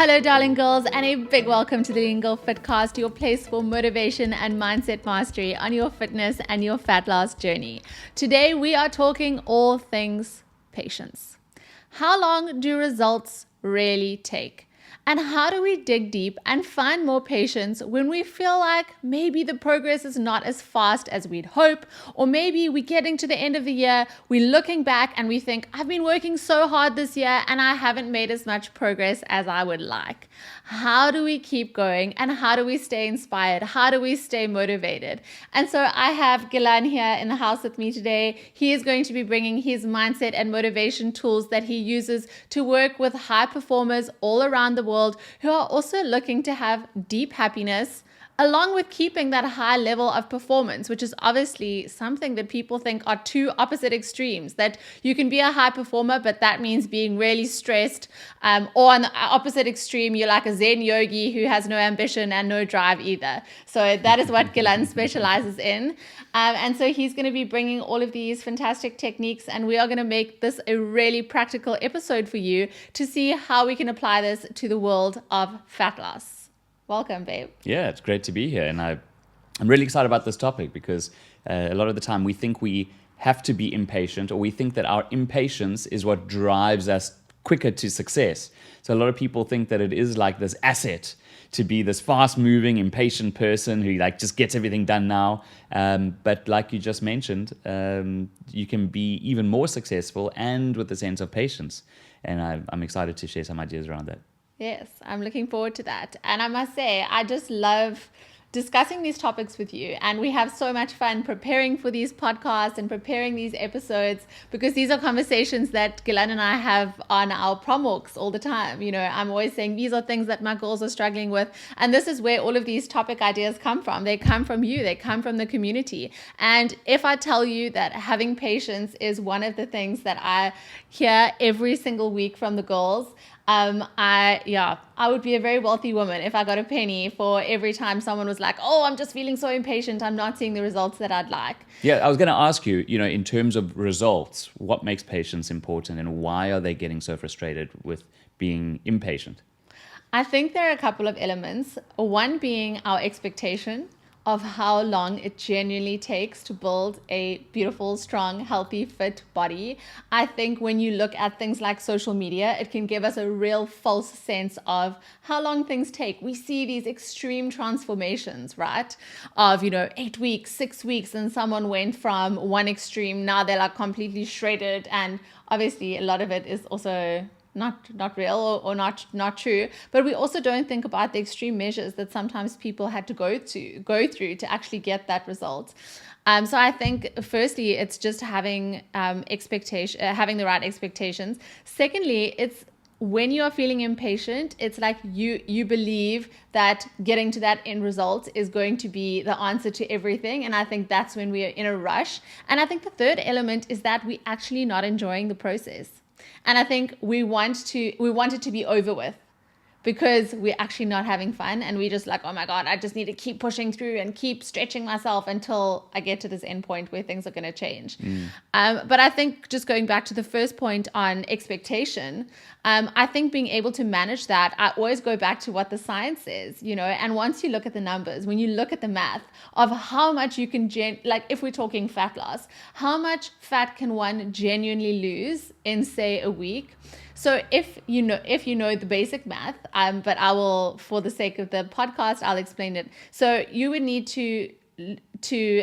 Hello, darling girls, and a big welcome to the LEAN GIRL Fitcast, your place for motivation and mindset mastery on your fitness and your fat loss journey. Today, we are talking all things patience. How long do results really take? And how do we dig deep and find more patience when we feel like maybe the progress is not as fast as we'd hope, or maybe we're getting to the end of the year, we're looking back and we think, I've been working so hard this year and I haven't made as much progress as I would like. How do we keep going and how do we stay inspired? How do we stay motivated? And so I have Gilan here in the house with me today. He is going to be bringing his mindset and motivation tools that he uses to work with high performers all around the world who are also looking to have deep happiness, along with keeping that high level of performance, which is obviously something that people think are two opposite extremes, that you can be a high performer, but that means being really stressed, or on the opposite extreme, you're like a Zen yogi who has no ambition and no drive either. So that is what Gilan specializes in. And so he's going to be bringing all of these fantastic techniques, and we are going to make this a really practical episode for you to see how we can apply this to the world of fat loss. Welcome, babe. Yeah, it's great to be here. And I'm really excited about this topic because a lot of the time we think we have to be impatient, or we think that our impatience is what drives us quicker to success. So a lot of people think that it is like this asset to be this fast-moving, impatient person who like just gets everything done now. But like you just mentioned, you can be even more successful and with a sense of patience. And I'm excited to share some ideas around that. Yes, I'm looking forward to that. And I must say, I just love discussing these topics with you. And we have so much fun preparing for these podcasts and preparing these episodes, because these are conversations that Gilan and I have on our prom walks all the time. You know, I'm always saying these are things that my girls are struggling with. And this is where all of these topic ideas come from. They come from you. They come from the community. And if I tell you that having patience is one of the things that I hear every single week from the girls, I would be a very wealthy woman if I got a penny for every time someone was like, oh, I'm just feeling so impatient, I'm not seeing the results that I'd like. Yeah, I was going to ask you, in terms of results, what makes patience important and why are they getting so frustrated with being impatient? I think there are a couple of elements. One being our expectation of how long it genuinely takes to build a beautiful, strong, healthy, fit body. I think when you look at things like social media, it can give us a real false sense of how long things take. We see these extreme transformations, right? Of, 8 weeks, 6 weeks, and someone went from one extreme, now they're like completely shredded. And obviously a lot of it is also not real or not true, but we also don't think about the extreme measures that sometimes people had to go through to actually get that result. So I think firstly, it's just having having the right expectations. Secondly, it's when you are feeling impatient, it's like you believe that getting to that end result is going to be the answer to everything. And I think that's when we are in a rush. And I think the third element is that we're actually not enjoying the process. And I think we want it to be over with because we're actually not having fun, and we just like, oh my God, I just need to keep pushing through and keep stretching myself until I get to this end point where things are going to change. But I think just going back to the first point on expectation, I think being able to manage that, I always go back to what the science says, and once you look at the numbers, when you look at the math of how much you can, like if we're talking fat loss, how much fat can one genuinely lose in, say, a week? So if you know the basic math, but I will, for the sake of the podcast, I'll explain it. So you would need to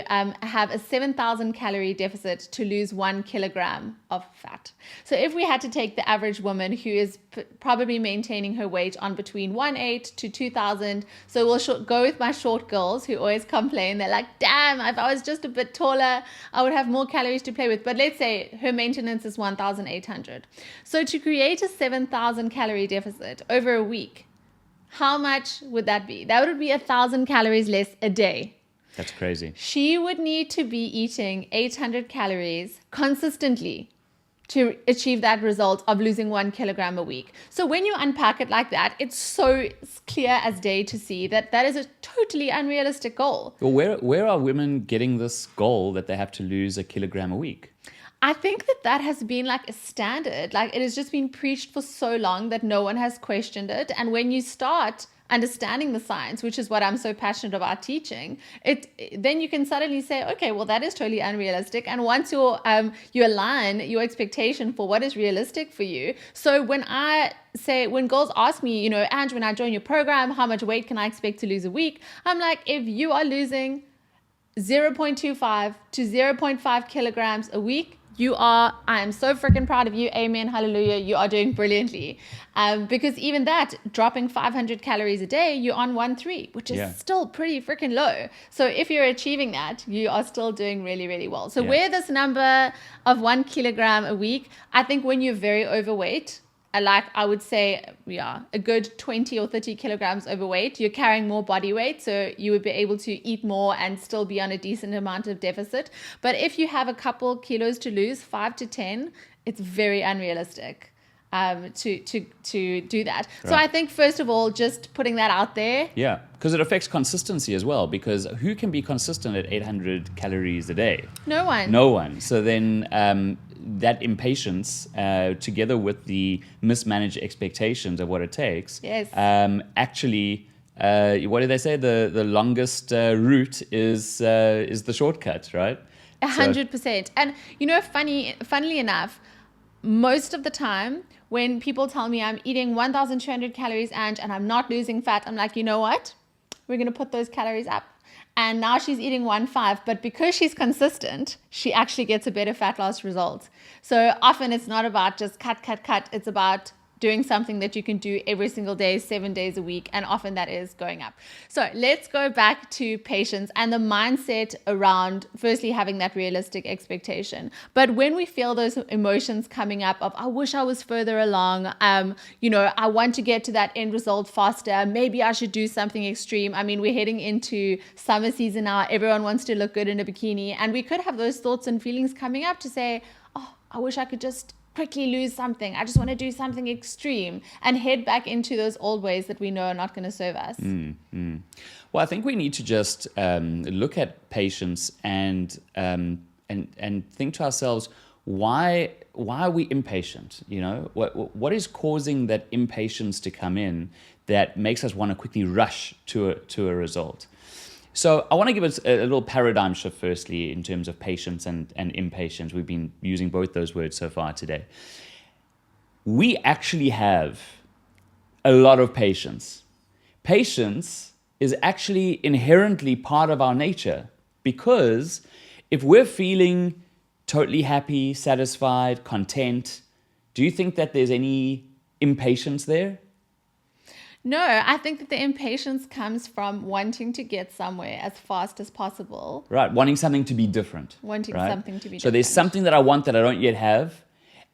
have a 7,000 calorie deficit to lose 1 kilogram of fat. So if we had to take the average woman who is probably maintaining her weight on between 1,800 to 2,000, so we'll go with my short girls who always complain. They're like, damn, if I was just a bit taller, I would have more calories to play with. But let's say her maintenance is 1,800. So to create a 7,000 calorie deficit over a week, how much would that be? That would be 1,000 calories less a day. That's crazy. She would need to be eating 800 calories consistently to achieve that result of losing 1 kilogram a week. So when you unpack it like that, it's so clear as day to see that that is a totally unrealistic goal. Well, where are women getting this goal that they have to lose 1 kilogram a week? I think that has been like a standard. Like it has just been preached for so long that no one has questioned it. And when you start understanding the science, which is what I'm so passionate about teaching, then you can suddenly say, okay, well, that is totally unrealistic. And once you align your expectation for what is realistic for you. So when girls ask me, Ange, when I join your program, how much weight can I expect to lose a week? I'm like, if you are losing 0.25 to 0.5 kilograms a week, I am so freaking proud of you. Amen. Hallelujah. You are doing brilliantly. Because even that, dropping 500 calories a day, you're on 1.3, which is still pretty freaking low. So if you're achieving that, you are still doing really, really well. So where this number of 1 kilogram a week, I think when you're very overweight, I would say, a good 20 or 30 kilograms overweight, you're carrying more body weight. So you would be able to eat more and still be on a decent amount of deficit. But if you have a couple kilos to lose, 5 to 10, it's very unrealistic to do that. Right. So I think, first of all, just putting that out there. Yeah, because it affects consistency as well, because who can be consistent at 800 calories a day? No one. No one. So then that impatience, together with the mismanaged expectations of what it takes, actually, what do they say? The longest route is the shortcut, right? 100%. And funnily enough, most of the time when people tell me I'm eating 1,200 calories and I'm not losing fat, I'm like, you know what? We're going to put those calories up. And now she's eating 1.5, but because she's consistent, she actually gets a better fat loss result. So often it's not about just cut. It's about doing something that you can do every single day, 7 days a week. And often that is going up. So let's go back to patience and the mindset around firstly having that realistic expectation. But when we feel those emotions coming up of, I wish I was further along, I want to get to that end result faster. Maybe I should do something extreme. I mean, we're heading into summer season now. Everyone wants to look good in a bikini. And we could have those thoughts and feelings coming up to say, oh, I wish I could just quickly lose something. I just want to do something extreme and head back into those old ways that we know are not going to serve us. Well, I think we need to just look at patience and think to ourselves, why are we impatient? What is causing that impatience to come in that makes us want to quickly rush to a result? So I want to give us a little paradigm shift firstly in terms of patience and impatience. We've been using both those words so far today. We actually have a lot of patience. Patience is actually inherently part of our nature, because if we're feeling totally happy, satisfied, content, do you think that there's any impatience there? No, I think that the impatience comes from wanting to get somewhere as fast as possible. Right, wanting something to be different. So there's something that I want that I don't yet have,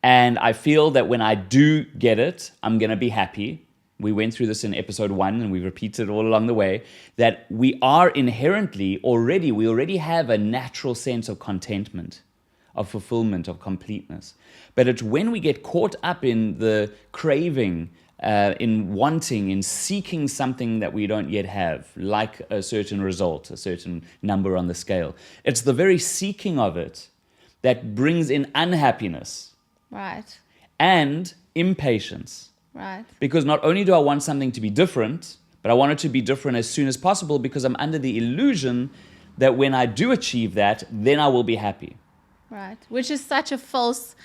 and I feel that when I do get it, I'm going to be happy. We went through this in episode 1, and we repeated it all along the way, that we are inherently we already have a natural sense of contentment, of fulfillment, of completeness. But it's when we get caught up in the craving, in wanting, in seeking something that we don't yet have, like a certain result, a certain number on the scale. It's the very seeking of it that brings in unhappiness. Right. And impatience. Right. Because not only do I want something to be different, but I want it to be different as soon as possible, because I'm under the illusion that when I do achieve that, then I will be happy. Right. Which is such a false...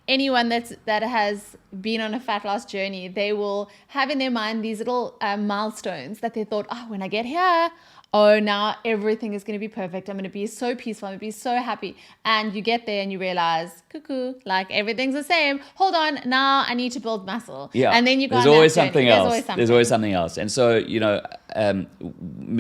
anyone that has been on a fat loss journey, they will have in their mind these little milestones that they thought, when I get here, now everything is going to be perfect. I'm going to be so peaceful. I'm going to be so happy. And you get there and you realize, cuckoo, like everything's the same. Hold on, now I need to build muscle. Yeah. And then you go There's on always that something journey. else. There's always something else. And so,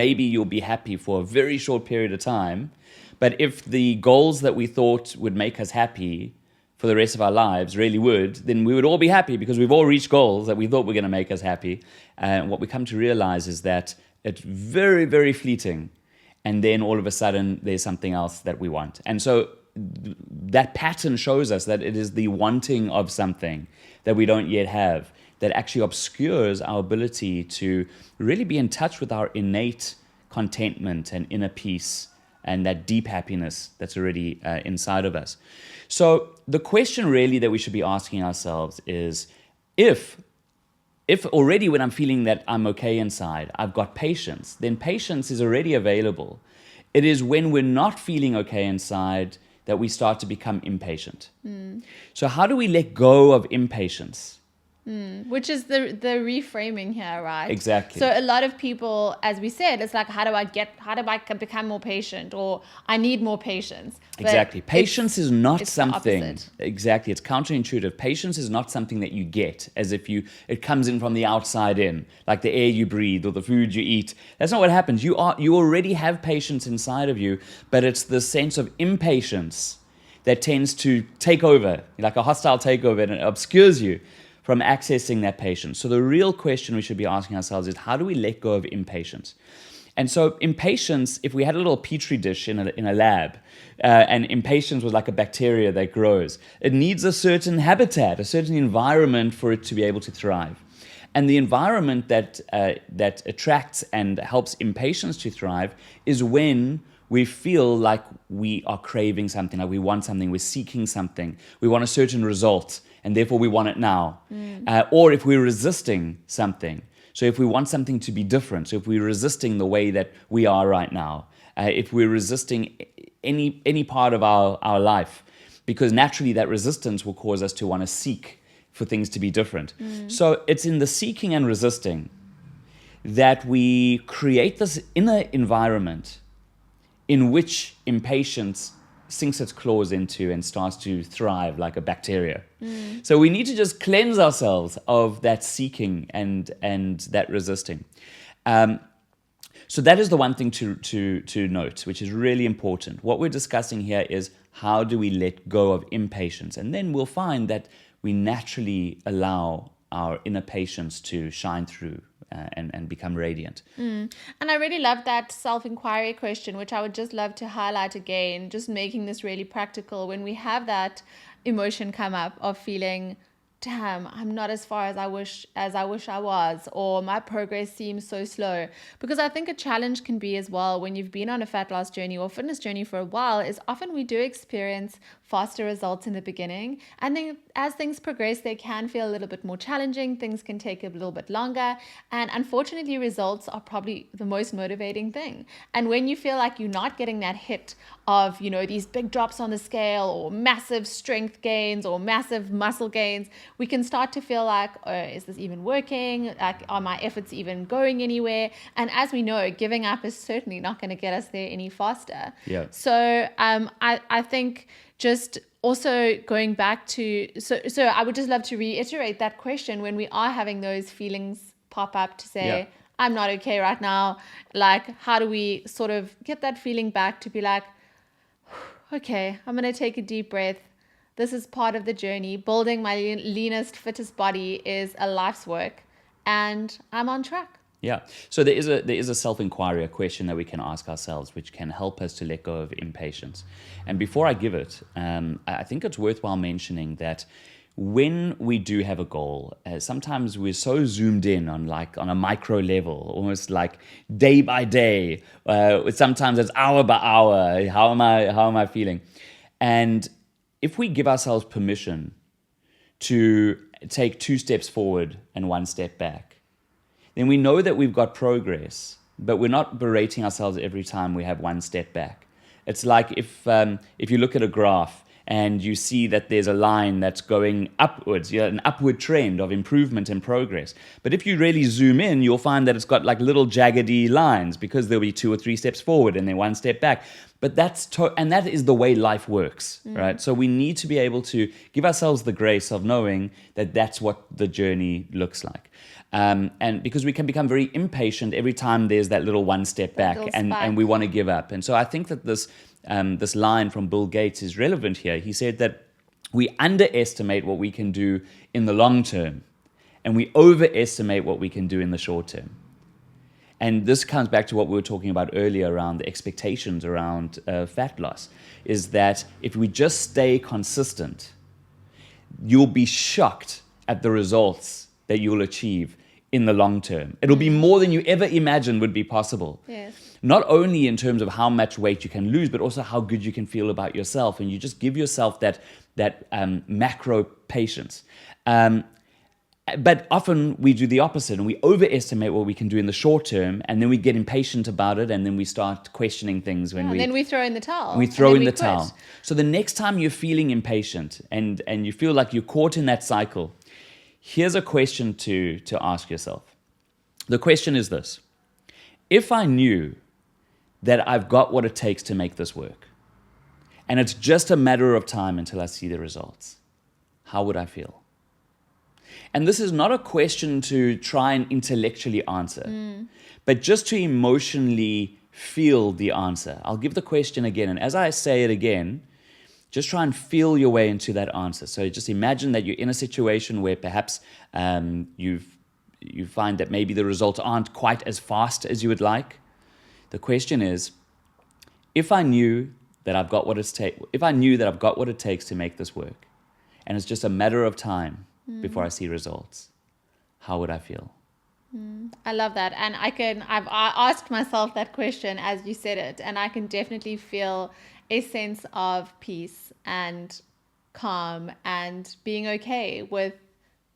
maybe you'll be happy for a very short period of time. But if the goals that we thought would make us happy for the rest of our lives really would, then we would all be happy because we've all reached goals that we thought were going to make us happy. And what we come to realize is that it's very, very fleeting. And then all of a sudden, there's something else that we want. And so that pattern shows us that it is the wanting of something that we don't yet have that actually obscures our ability to really be in touch with our innate contentment and inner peace and that deep happiness that's already inside of us. So the question really that we should be asking ourselves is, if already when I'm feeling that I'm okay inside, I've got patience, then patience is already available. It is when we're not feeling okay inside that we start to become impatient. So how do we let go of impatience? Which is the reframing here, right? Exactly. So a lot of people, as we said, it's like, how do I become more patient, or I need more patience? But exactly. Patience is not it's the something. opposite. Exactly. It's counterintuitive. Patience is not something that you get as if it comes in from the outside in, like the air you breathe or the food you eat. That's not what happens. You already have patience inside of you, but it's the sense of impatience that tends to take over, like a hostile takeover, and it obscures you from accessing that patience. So the real question we should be asking ourselves is, how do we let go of impatience? And so impatience, if we had a little petri dish in a lab, and impatience was like a bacteria that grows, it needs a certain habitat, a certain environment for it to be able to thrive. And the environment that attracts and helps impatience to thrive is when we feel like we are craving something, like we want something, we're seeking something, we want a certain result, and therefore we want it now. Or if we're resisting something. So if we want something to be different, so if we're resisting the way that we are right now, if we're resisting any part of our life, because naturally that resistance will cause us to want to seek for things to be different. So it's in the seeking and resisting that we create this inner environment in which impatience sinks its claws into and starts to thrive like a bacteria. So we need to just cleanse ourselves of that seeking and that resisting. So that is the one thing to note, which is really important. What we're discussing here is, how do we let go of impatience? And then we'll find that we naturally allow our inner patience to shine through and become radiant. And I really love that self-inquiry question, which I would just love to highlight again, just making this really practical. When we have that emotion come up of feeling, damn, I'm not as far as I wish I was, or my progress seems so slow. Because I think a challenge can be as well, when you've been on a fat loss journey or fitness journey for a while, is often we do experience faster results in the beginning. And then as things progress, they can feel a little bit more challenging. Things can take a little bit longer. And unfortunately, results are probably the most motivating thing. And when you feel like you're not getting that hit of, these big drops on the scale, or massive strength gains, or massive muscle gains, we can start to feel like, oh, is this even working? Like, are my efforts even going anywhere? And as we know, giving up is certainly not going to get us there any faster. Yeah. So I think just also going back to, so I would just love to reiterate that question when we are having those feelings pop up, to say, Yeah. I'm not okay right now. Like, how do we sort of get that feeling back to be like, okay, I'm going to take a deep breath. This is part of the journey. Building my leanest, fittest body is a life's work, and I'm on track. Yeah. So there is a self-inquiry, a question that we can ask ourselves, which can help us to let go of impatience. And before I give it, I think it's worthwhile mentioning that when we do have a goal, sometimes we're so zoomed in on a micro level, almost like day by day. Sometimes it's hour by hour. How am I feeling? And if we give ourselves permission to take 2 steps forward and 1 step back, then we know that we've got progress, but we're not berating ourselves every time we have 1 step back. It's like if you look at a graph and you see that there's a line that's going upwards, an upward trend of improvement and progress. But if you really zoom in, you'll find that it's got like little jaggedy lines, because there'll be 2 or 3 steps forward and then 1 step back. But that is the way life works, right? So we need to be able to give ourselves the grace of knowing that that's what the journey looks like. And because we can become very impatient every time there's that little 1 step back, and we want to give up. And so I think that this line from Bill Gates is relevant here. He said that we underestimate what we can do in the long term, and we overestimate what we can do in the short term. And this comes back to what we were talking about earlier around the expectations around fat loss, is that if we just stay consistent, you'll be shocked at the results that you'll achieve in the long term. It'll be more than you ever imagined would be possible. Yes. not only in terms of how much weight you can lose, but also how good you can feel about yourself. And you just give yourself that macro patience. But often we do the opposite, and we overestimate what we can do in the short term, and then we get impatient about it, and then we start questioning things and then we throw in the towel. We throw in the quit. towel. So the next time you're feeling impatient and you feel like you're caught in that cycle, here's a question to ask yourself. The question is this: if I knew that I've got what it takes to make this work, and it's just a matter of time until I see the results, how would I feel? And this is not a question to try and intellectually answer, but just to emotionally feel the answer. I'll give the question again, and as I say it again, just try and feel your way into that answer. So just imagine that you're in a situation where perhaps you find that maybe the results aren't quite as fast as you would like. The question is, if I knew that I've got what it takes to make this work, and it's just a matter of time before I see results, how would I feel? I love that. And I've asked myself that question as you said it, and I can definitely feel a sense of peace and calm and being okay with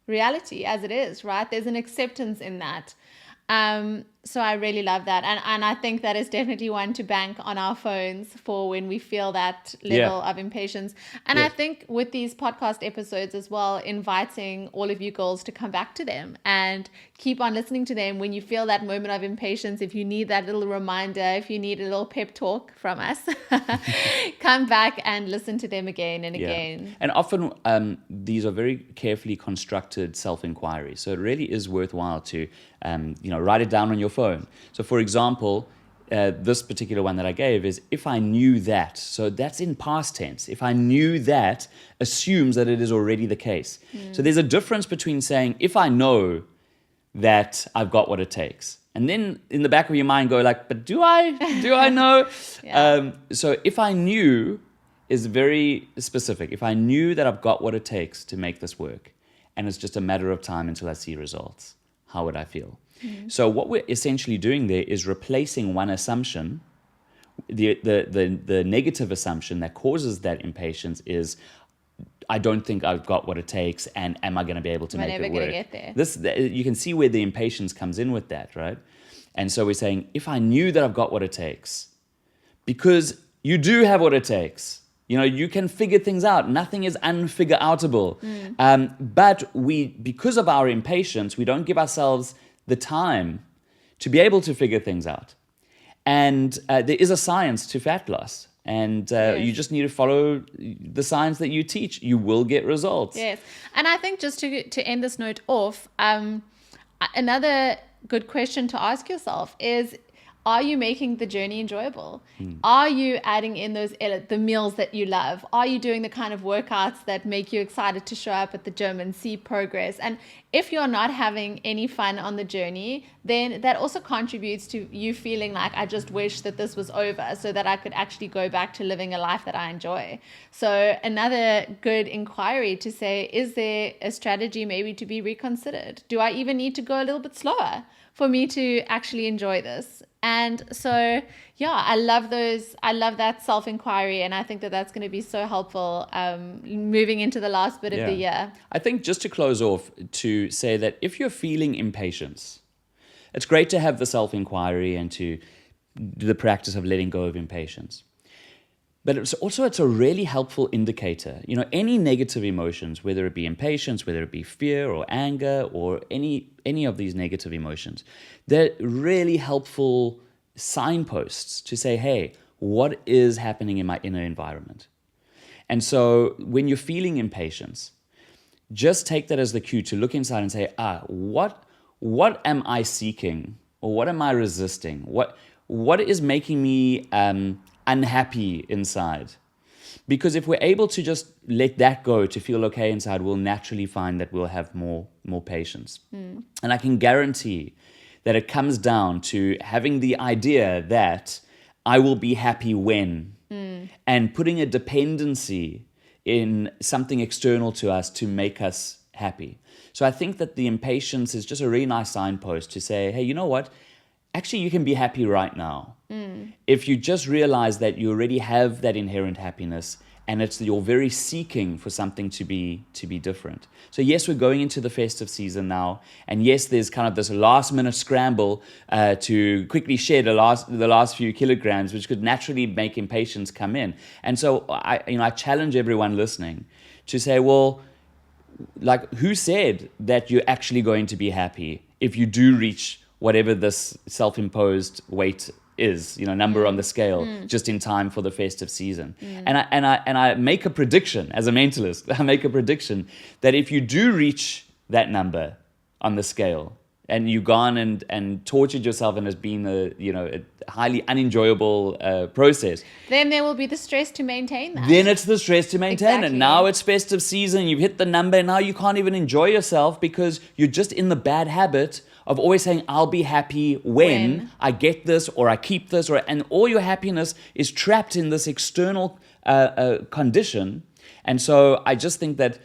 reality as it is, right? There's an acceptance in that. So I really love that. And I think that is definitely one to bank on our phones for when we feel that level of impatience. And I think with these podcast episodes as well, inviting all of you girls to come back to them and keep on listening to them when you feel that moment of impatience. If you need that little reminder, if you need a little pep talk from us, come back and listen to them again and again. And often these are very carefully constructed self-inquiries. So it really is worthwhile to write it down on your phone. So for example, this particular one that I gave is, if I knew that. So that's in past tense. If I knew that assumes that it is already the case. So there's a difference between saying, if I know that I've got what it takes, and then in the back of your mind go like, but do I know? So if I knew is very specific. If I knew that I've got what it takes to make this work, and it's just a matter of time until I see results, how would I feel? So what we're essentially doing there is replacing one assumption. The negative assumption that causes that impatience is, I don't think I've got what it takes, and am I going to be able to make it work? Am I never going to get there? You can see where the impatience comes in with that, right? And so we're saying, if I knew that I've got what it takes, because you do have what it takes. You can figure things out. Nothing is unfigure-outable. But because of our impatience, we don't give ourselves the time to be able to figure things out. And there is a science to fat loss. And you just need to follow the science that you teach. You will get results. Yes. And I think just to end this note off, another good question to ask yourself is, are you making the journey enjoyable? Are you adding in the meals that you love? Are you doing the kind of workouts that make you excited to show up at the gym and see progress? And if you're not having any fun on the journey, then that also contributes to you feeling like, I just wish that this was over so that I could actually go back to living a life that I enjoy. So another good inquiry to say, is there a strategy maybe to be reconsidered? Do I even need to go a little bit slower for me to actually enjoy this? And so, I love that self-inquiry, and I think that that's going to be so helpful moving into the last bit of the year. I think just to close off, to say that if you're feeling impatience, it's great to have the self-inquiry and to do the practice of letting go of impatience. But it's a really helpful indicator. Any negative emotions, whether it be impatience, whether it be fear or anger or any of these negative emotions, they're really helpful signposts to say, hey, what is happening in my inner environment? And so when you're feeling impatience, just take that as the cue to look inside and say, what am I seeking? Or what am I resisting? What is making me unhappy inside? Because if we're able to just let that go, to feel okay inside, we'll naturally find that we'll have more patience. And I can guarantee that it comes down to having the idea that I will be happy when, and putting a dependency in something external to us to make us happy. So I think that the impatience is just a really nice signpost to say, hey, you know what? actually you can be happy right now. If you just realize that you already have that inherent happiness, and it's your very seeking for something to be different. So yes, we're going into the festive season now, and yes, there's kind of this last minute scramble to quickly shed the last few kilograms, which could naturally make impatience come in. And so I challenge everyone listening to say, well, like, who said that you're actually going to be happy if you do reach whatever this self-imposed weight is, number on the scale, just in time for the festive season. And I make a prediction as a mentalist. I make a prediction that if you do reach that number on the scale, and you've gone and tortured yourself, and it's been a highly unenjoyable process, then there will be the stress to maintain that. Then it's the stress to maintain Exactly. it. Now it's festive season, you've hit the number, and now you can't even enjoy yourself because you're just in the bad habit of always saying, I'll be happy when I get this, or I keep this, and all your happiness is trapped in this external condition. And so I just think that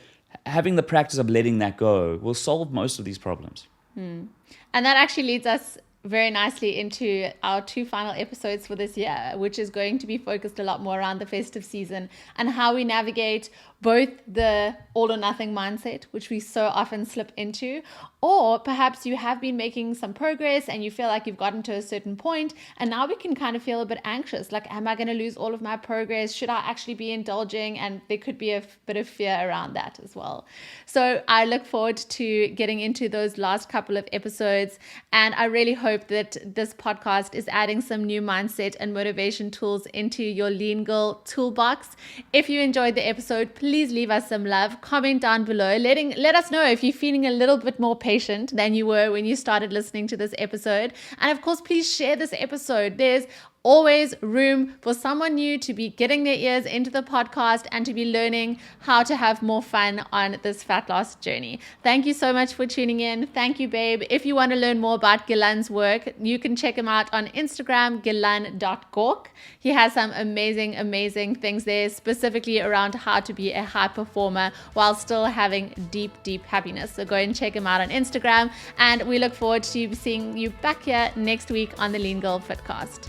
having the practice of letting that go will solve most of these problems. And that actually leads us very nicely into our 2 final episodes for this year, which is going to be focused a lot more around the festive season and how we navigate both the all or nothing mindset, which we so often slip into, or perhaps you have been making some progress and you feel like you've gotten to a certain point, and now we can kind of feel a bit anxious, like, am I going to lose all of my progress? Should I actually be indulging? And there could be a bit of fear around that as well. So I look forward to getting into those last couple of episodes, and I really hope that this podcast is adding some new mindset and motivation tools into your Lean Girl toolbox. If you enjoyed the episode, please leave us some love. Comment down below. Let us know if you're feeling a little bit more patient than you were when you started listening to this episode. And of course, please share this episode. There's always room for someone new to be getting their ears into the podcast and to be learning how to have more fun on this fat loss journey. Thank you so much for tuning in. Thank you, babe. If you want to learn more about Gilan's work, you can check him out on Instagram, gilan.gork. He has some amazing things there, specifically around how to be a high performer while still having deep happiness. So go and check him out on Instagram, and we look forward to seeing you back here next week on the Lean Girl Fitcast.